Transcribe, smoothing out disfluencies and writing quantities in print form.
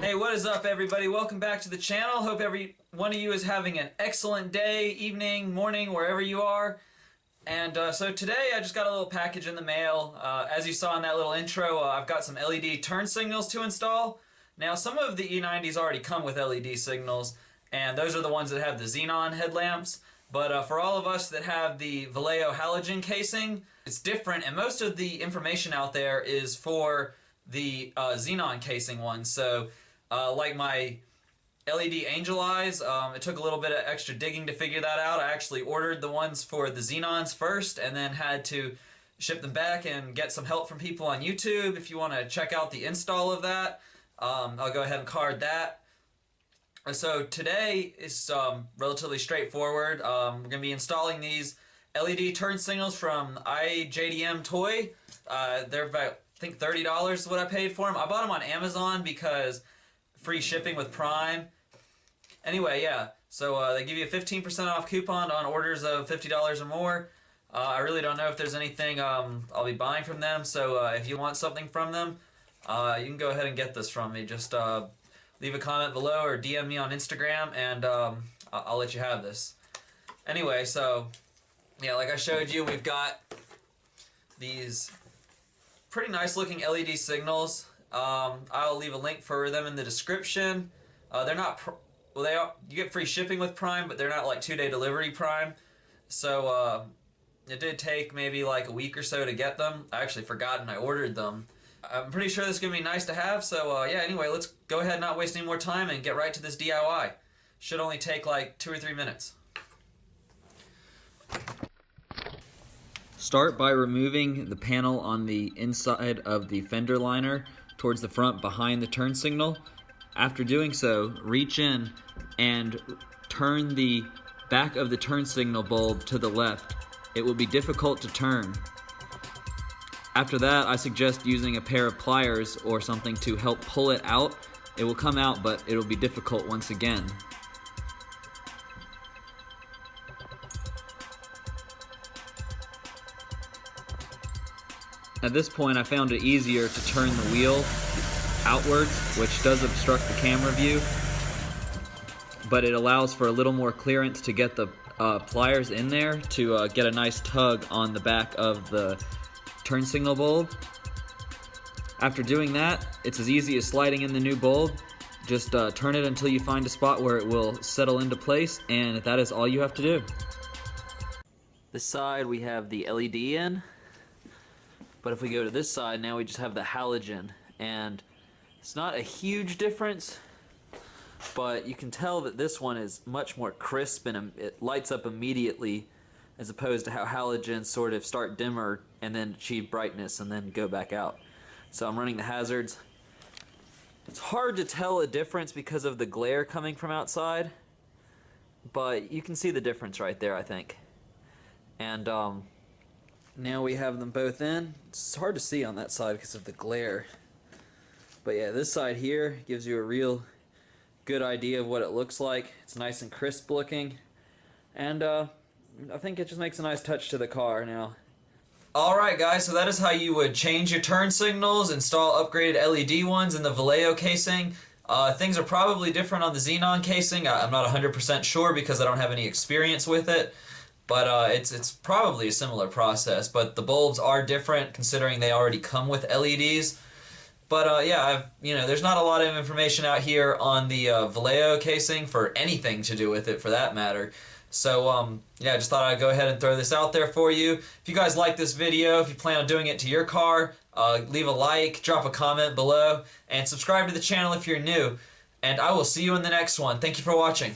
Hey, what is up, everybody? Welcome back to the channel. Hope every one of you is having an excellent day, evening, morning, wherever you are. And so today I just got a little package in the mail. As you saw in that little intro, I've got some LED turn signals to install. Now, some of the E90s already come with LED signals, and those are the ones that have the xenon headlamps. But for all of us that have the Vallejo halogen casing, it's different, and most of the information out there is for the xenon casing one. So like my LED angel eyes, it took a little bit of extra digging to figure that out. I actually ordered the ones for the xenons first and then had to ship them back and get some help from people on YouTube. If you want to check out the install of that, I'll go ahead and card that. So today is relatively straightforward. We're going to be installing these LED turn signals from JDM Toy. They're about, I think, $30 is what I paid for them. I bought them on Amazon because free shipping with Prime. Anyway, yeah, so they give you a 15% off coupon on orders of $50 or more. I really don't know if there's anything I'll be buying from them, so if you want something from them, you can go ahead and get this from me. Just leave a comment below or DM me on Instagram, and I'll let you have this. Anyway, so yeah, like I showed you, we've got these pretty nice looking LED signals. I'll leave a link for them in the description. They're not, you get free shipping with Prime, but they're not like 2-day delivery Prime. So it did take maybe like a week or so to get them. I actually forgot and I ordered them. I'm pretty sure this is going to be nice to have. So yeah, anyway, let's go ahead and not waste any more time and get right to this DIY. Should only take like 2 or 3 minutes. Start by removing the panel on the inside of the fender liner towards the front behind the turn signal. After doing so, reach in and turn the back of the turn signal bulb to the left. It will be difficult to turn. After that, I suggest using a pair of pliers or something to help pull it out. It will come out, but it will be difficult once again. At this point, I found it easier to turn the wheel outwards, which does obstruct the camera view, but it allows for a little more clearance to get the pliers in there to get a nice tug on the back of the turn signal bulb. After doing that, it's as easy as sliding in the new bulb. Just turn it until you find a spot where it will settle into place, and that is all you have to do. This side we have the LED in. But if we go to this side, now we just have the halogen, and it's not a huge difference, but you can tell that this one is much more crisp and it lights up immediately, as opposed to how halogens sort of start dimmer and then achieve brightness and then go back out. So I'm running the hazards. It's hard to tell a difference because of the glare coming from outside, but you can see the difference right there, I think. And now we have them both in. It's hard to see on that side because of the glare. But yeah, this side here gives you a real good idea of what it looks like. It's nice and crisp looking. And I think it just makes a nice touch to the car now. Alright guys, so that is how you would change your turn signals, install upgraded LED ones in the Vallejo casing. Things are probably different on the xenon casing. I'm not 100% sure because I don't have any experience with it. But it's probably a similar process, but the bulbs are different considering they already come with LEDs. But yeah, there's not a lot of information out here on the Vallejo casing for anything to do with it, for that matter. So yeah, I just thought I'd go ahead and throw this out there for you. If you guys like this video, if you plan on doing it to your car, leave a like, drop a comment below, and subscribe to the channel if you're new. And I will see you in the next one. Thank you for watching.